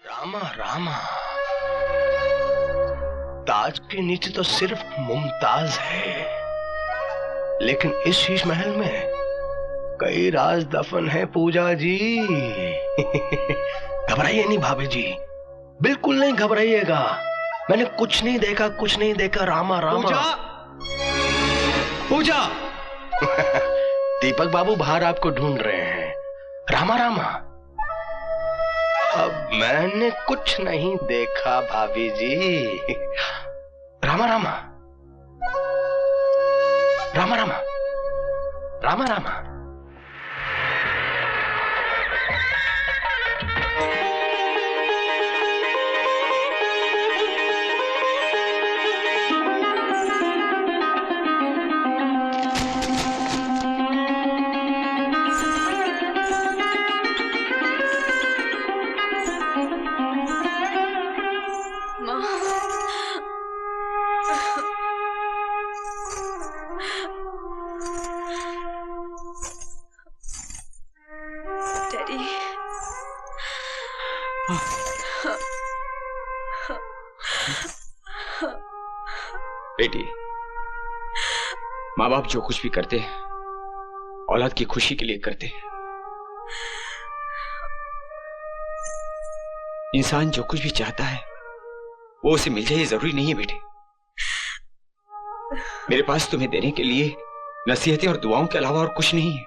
रामा रामा, ताज के नीचे तो सिर्फ मुमताज है, लेकिन इस शीश महल में कई राज दफन है पूजा जी। घबराइए नहीं भाभी जी, बिल्कुल नहीं घबराइएगा। मैंने कुछ नहीं देखा, कुछ नहीं देखा। रामा रामा। पूजा दीपक बाबू बाहर आपको ढूंढ रहे हैं। रामा रामा, अब मैंने कुछ नहीं देखा भाभी जी। रामा रामा, रामा रामा, रामा रामा। बेटी, माँ बाप जो कुछ भी करते हैं औलाद की खुशी के लिए करते हैं। इंसान जो कुछ भी चाहता है वो उसे मिल जाए, जरूरी नहीं है बेटे। मेरे पास तुम्हें देने के लिए नसीहतें और दुआओं के अलावा और कुछ नहीं है।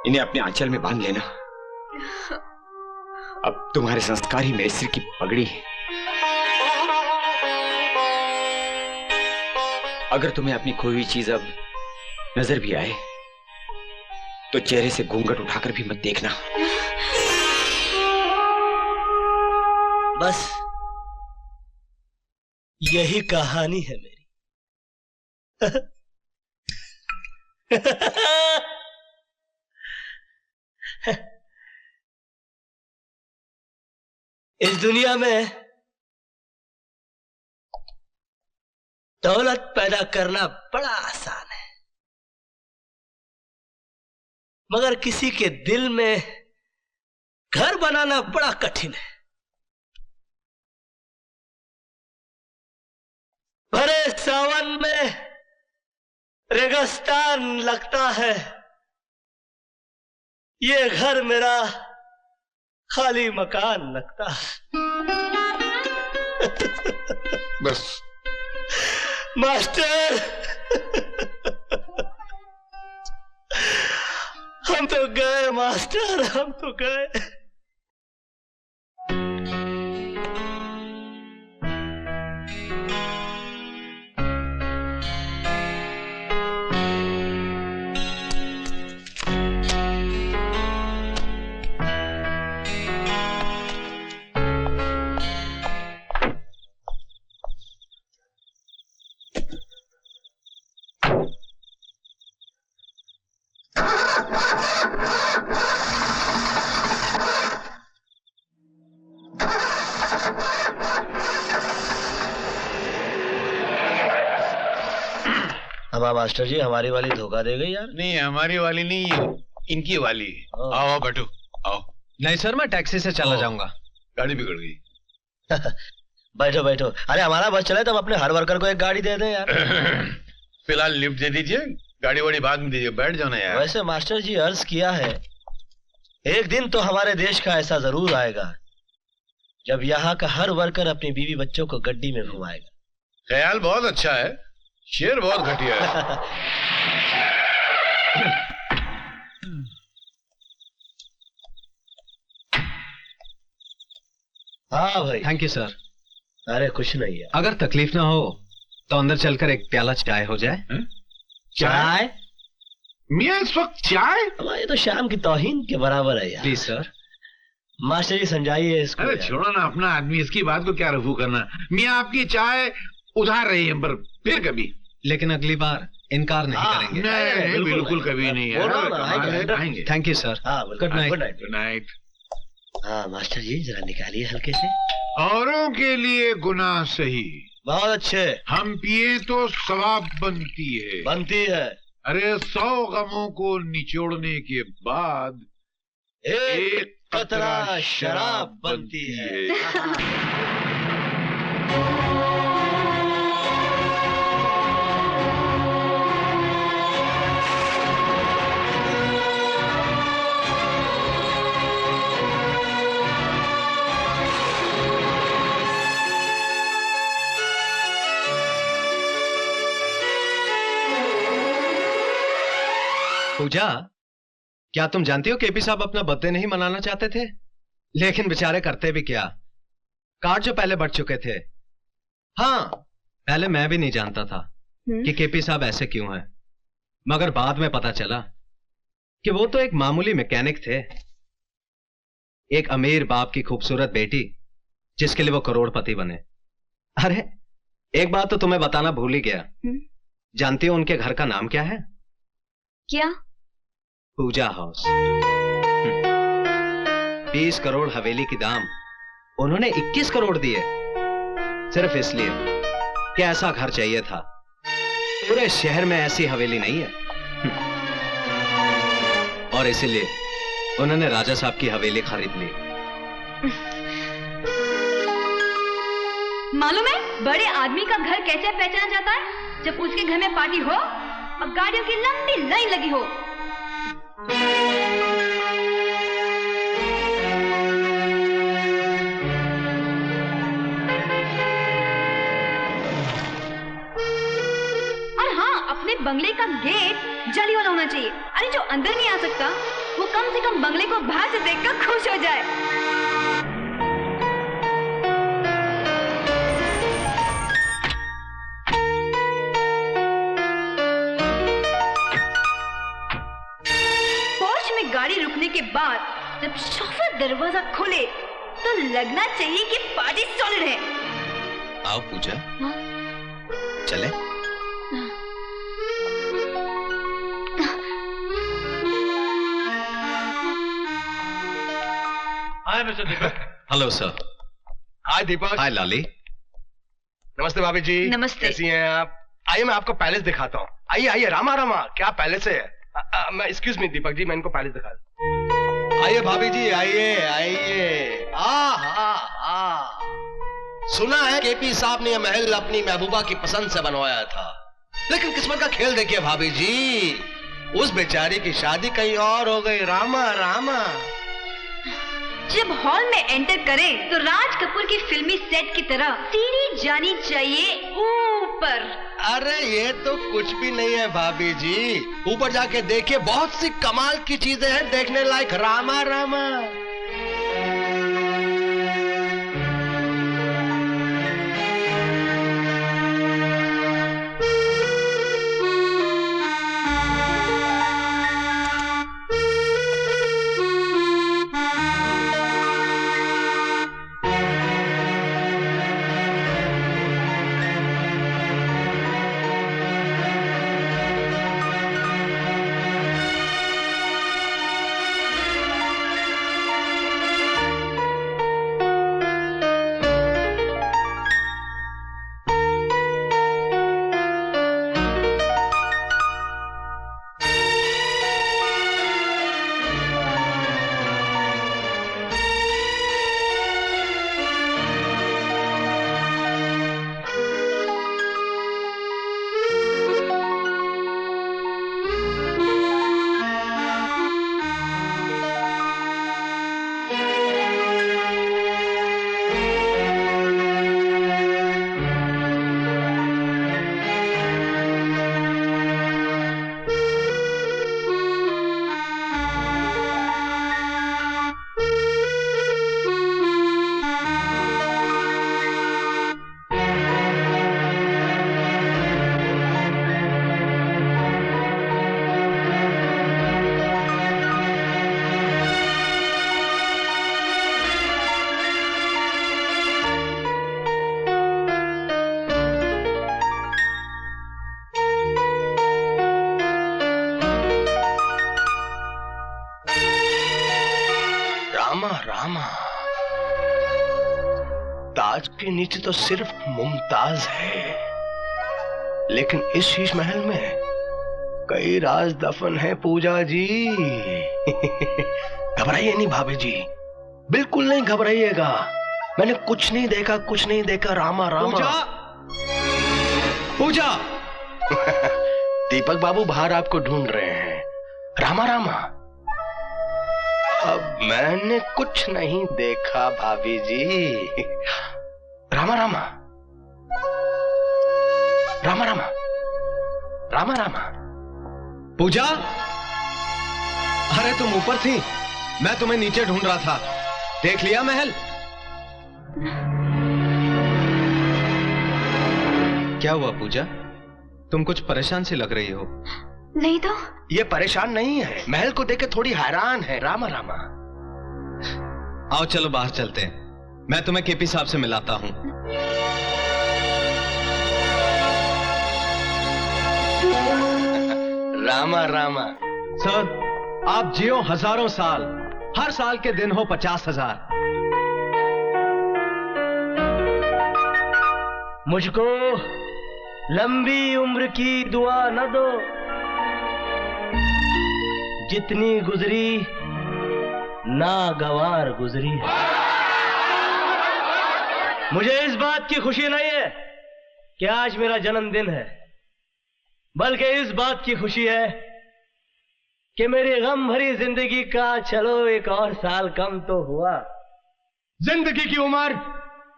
इन्हें अपने आंचल में बांध लेना। अब तुम्हारे संस्कार ही मेरे सिर की पगड़ी है। अगर तुम्हें अपनी खोई हुई चीज अब नजर भी आए तो चेहरे से घूंघट उठाकर भी मत देखना। बस यही कहानी है मेरी। इस दुनिया में दौलत पैदा करना बड़ा आसान है, मगर किसी के दिल में घर बनाना बड़ा कठिन है। भरे सावन में रेगिस्तान लगता है, ये घर मेरा खाली मकान लगता है। बस मास्टर, हम तो गए मास्टर, हम तो गए। हमारा मास्टर जी, हमारी वाली धोखा दे गई यार। नहीं, हमारी वाली नहीं, इनकी वाली। आओ बैठो, आओ। नहीं सर, मैं टैक्सी से चला जाऊंगा। गाड़ी बिगड़ गई। बैठो बैठो। अरे हमारा बस चले तो हम अपने हर वर्कर को एक गाड़ी दे दें यार। फिलहाल लिफ्ट दे दीजिए, गाड़ी वाड़ी बाद में दीजिए, बैठ जाओ ना यार। वैसे मास्टर जी अर्ज किया है, एक दिन तो हमारे देश का ऐसा जरूर आएगा जब यहाँ का हर वर्कर अपनी बीवी बच्चों को गड्डी में घुमाएगा। ख्याल बहुत अच्छा है, शेर बहुत घटिया है। हाँ भाई। Thank you sir. अरे कुछ नहीं है। अगर तकलीफ ना हो तो अंदर चलकर एक प्याला चाय हो जाए। चाय? मियाँ इस वक्त चाय? ये तो शाम की तौहीन के बराबर है यार। Please sir. मास्टर जी समझाइए इसको। अरे छोड़ो ना अपना आदमी, इसकी बात को क्या रफू करना। मियाँ आपकी चाय उधार रही है, पर फिर कभी। लेकिन अगली बार इनकार नहीं करेंगे। नहीं, बिल्कुल कभी नहीं है। Thank you sir. Good night. Good night. हाँ मास्टर जी जरा निकालिए हल्के से। औरों के लिए गुनाह सही, बहुत अच्छे। हम पिए तो सवाब बनती है। अरे 100 गमों को निचोड़ने के बाद एक कतरा शराब बनती है। पूजा, क्या तुम जानती हो केपी साहब अपना बर्थडे नहीं मनाना चाहते थे? लेकिन बेचारे करते भी क्या, कार्ड जो पहले बढ़ चुके थे। हाँ, पहले मैं भी नहीं जानता था कि केपी साहब ऐसे क्यों हैं, मगर बाद में पता चला कि वो तो एक मामूली मैकेनिक थे, एक अमीर बाप की खूबसूरत बेटी जिसके लिए वो करोड़पति बने। अरे एक बात तो तुम्हें बताना भूल ही गया। जानती हो उनके घर का नाम क्या है? क्या? पूजा हाउस। 20 करोड़ हवेली की दाम उन्होंने 21 करोड़ दिए, सिर्फ इसलिए कि ऐसा घर चाहिए था। पूरे शहर में ऐसी हवेली नहीं है। और इसीलिए उन्होंने राजा साहब की हवेली खरीद ली। मालूम है बड़े आदमी का घर कैसे पहचाना जाता है? जब उसके घर में पार्टी हो और गाड़ियों की लंबी लाइन लगी हो। और हाँ, अपने बंगले का गेट जाली वाला होना चाहिए। अरे जो अंदर नहीं आ सकता वो कम से कम बंगले को बाहर से देखकर खुश हो जाए। गाड़ी रुकने के बाद जब शोफर दरवाजा खोले तो लगना चाहिए कि पार्टी सॉलिड है। आओ पूजा। हाँ? चले? Hi mister Deepak. Hello sir. Hi Deepak. Hi Lali. नमस्ते भाभी जी। नमस्ते। कैसी हैं आप? आइए मैं आपको पैलेस दिखाता हूँ। आइए आइए, रामा रामा, क्या पैलेस है। मैं एक्सक्यूज मी दीपक जी, मैं इनको पैलेस दिखा दूं। आइए भाभी जी, आइए आइए। सुना है केपी साहब ने यह महल अपनी महबूबा की पसंद से बनवाया था, लेकिन किस्मत का खेल देखिए भाभी जी, उस बेचारी की शादी कहीं और हो गई। रामा रामा। जब हॉल में एंटर करें तो राज कपूर की फिल्मी सेट की तरह सीढ़ी जानी चाहिए ऊपर। अरे ये तो कुछ भी नहीं है भाभी जी, ऊपर जाके देखिए, बहुत सी कमाल की चीजें हैं देखने लायक। रामा रामा। रामा, ताज के नीचे तो सिर्फ मुमताज है, लेकिन इस शीश महल में कई राज दफन है पूजा जी। घबराइए नहीं भाभी जी, बिल्कुल नहीं घबराइएगा। मैंने कुछ नहीं देखा, कुछ नहीं देखा। रामा रामा। पूजा दीपक बाबू बाहर आपको ढूंढ रहे हैं। रामा रामा। अब मैंने कुछ नहीं देखा भाभी जी। रामा रामा। रामा रामा। रामा रामा। पूजा, अरे तुम ऊपर थी, मैं तुम्हें नीचे ढूंढ रहा था। देख लिया महल? क्या हुआ पूजा, तुम कुछ परेशान सी लग रही हो? नहीं तो। ये परेशान नहीं है, महल को देख के थोड़ी हैरान है। रामा रामा। आओ चलो बाहर चलते हैं, मैं तुम्हें केपी साहब से मिलाता हूं। रामा रामा। सर, आप जियो हजारों साल, हर साल के दिन हो 50,000। मुझको लंबी उम्र की दुआ न दो, जितनी गुजरी नागवार गुजरी है। मुझे इस बात की खुशी नहीं है कि आज मेरा जन्मदिन है, बल्कि इस बात की खुशी है कि मेरी गम भरी जिंदगी का चलो एक और साल कम तो हुआ। जिंदगी की उम्र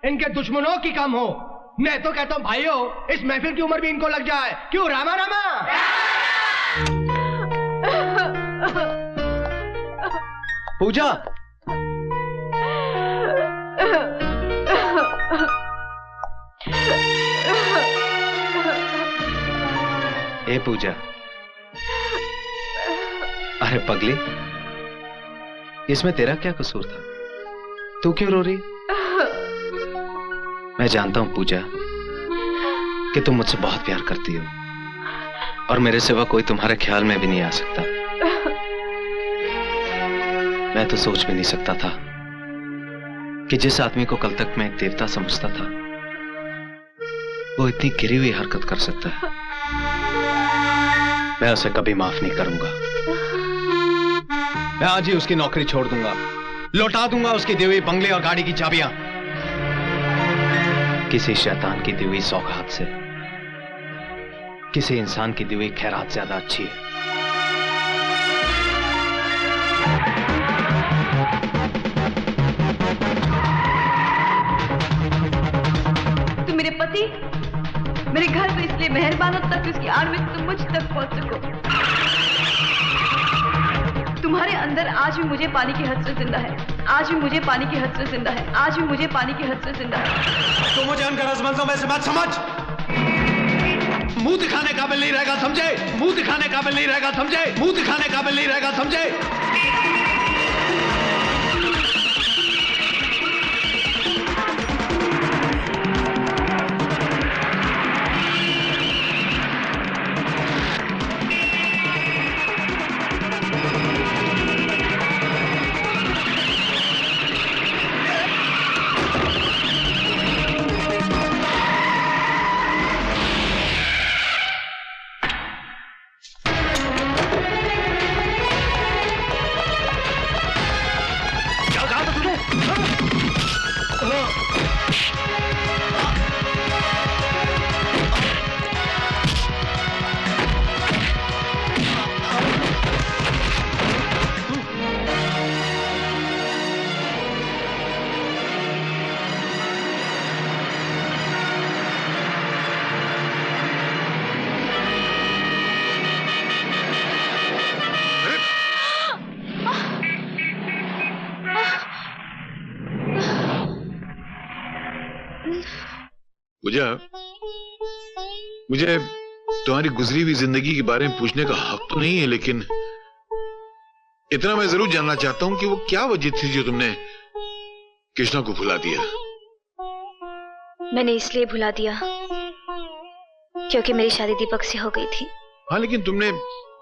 इनके दुश्मनों की कम हो। मैं तो कहता हूं भाइयों, इस महफिल की उम्र भी इनको लग जाए। क्यों रामा रामा? पूजा, ए पूजा, अरे पगली, इसमें तेरा क्या कसूर था? तू क्यों रो रही? मैं जानता हूं पूजा कि तुम मुझसे बहुत प्यार करती हो, और मेरे सिवा कोई तुम्हारे ख्याल में भी नहीं आ सकता। मैं तो सोच भी नहीं सकता था कि जिस आदमी को कल तक मैं एक देवता समझता था, वो इतनी गिरी हुई हरकत कर सकता है। मैं उसे कभी माफ नहीं करूंगा। मैं आज ही उसकी नौकरी छोड़ दूंगा, लौटा दूंगा उसकी दी हुई बंगले और गाड़ी की चाबियां। किसी शैतान की दी हुई सौगात से किसी इंसान की दी हुई खैरात ज्यादा अच्छी है। तुम मेरे पति, मेरे घर पे इसलिए मेहरबान हो तक उसकी आड़ में तुम मुझ तक पहुंच सको। तुम्हारे अंदर आज भी मुझे पानी की हसरत जिंदा है, आज भी मुझे पानी की हसरत जिंदा है, आज भी मुझे पानी की हसरत जिंदा है। तो मुझे अनगरज मंजर से बात समझ, मुंह दिखाने काबिल नहीं रहेगा समझे, मुंह दिखाने काबिल नहीं रहेगा समझे, मुंह दिखाने काबिल नहीं रहेगा समझे। पूजा, मुझे तुम्हारी गुजरी हुई जिंदगी के बारे में पूछने का हक तो नहीं है, लेकिन इतना मैं जरूर जानना चाहता हूं कि वो क्या वजह थी जो तुमने कृष्णा को भुला दिया। मैंने इसलिए भुला दिया क्योंकि मेरी शादी दीपक से हो गई थी। हाँ, लेकिन तुमने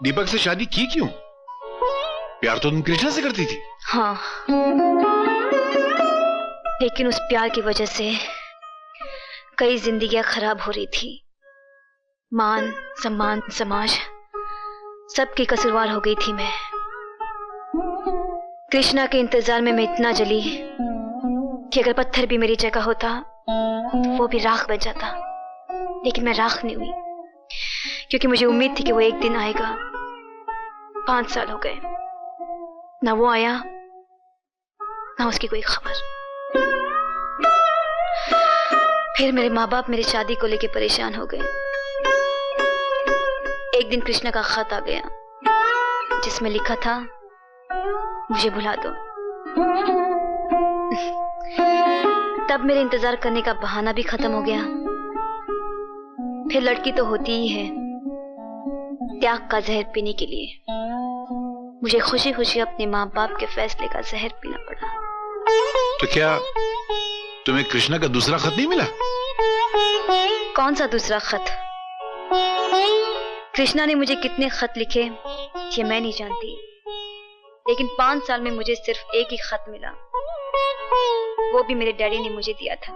दीपक से शादी की क्यों? प्यार तो तुम कृष्णा से करती थी। हाँ, लेकिन उस प्यार की वजह से कई जिंदगियां खराब हो रही थी। मान सम्मान समाज सबकी कसूरवार हो गई थी मैं। कृष्णा के इंतजार में मैं इतना जली कि अगर पत्थर भी मेरी जगह होता तो वो भी राख बन जाता। लेकिन मैं राख नहीं हुई, क्योंकि मुझे उम्मीद थी कि वो एक दिन आएगा। 5 साल हो गए, ना वो आया ना उसकी कोई खबर। फिर मेरे माँ बाप मेरी शादी को लेकर परेशान हो गए। एक दिन कृष्णा का खत आ गया जिसमें लिखा था, मुझे भुला दो। तब मेरे इंतजार करने का बहाना भी खत्म हो गया। फिर लड़की तो होती ही है त्याग का जहर पीने के लिए। मुझे खुशी खुशी अपने माँ बाप के फैसले का जहर पीना पड़ा। तो क्या तुम्हें कृष्णा का दूसरा खत नहीं मिला? कौन सा दूसरा खत? कृष्णा ने मुझे कितने खत लिखे ये मैं नहीं जानती, लेकिन 5 साल में मुझे सिर्फ एक ही खत मिला। वो भी मेरे डैडी ने मुझे दिया था।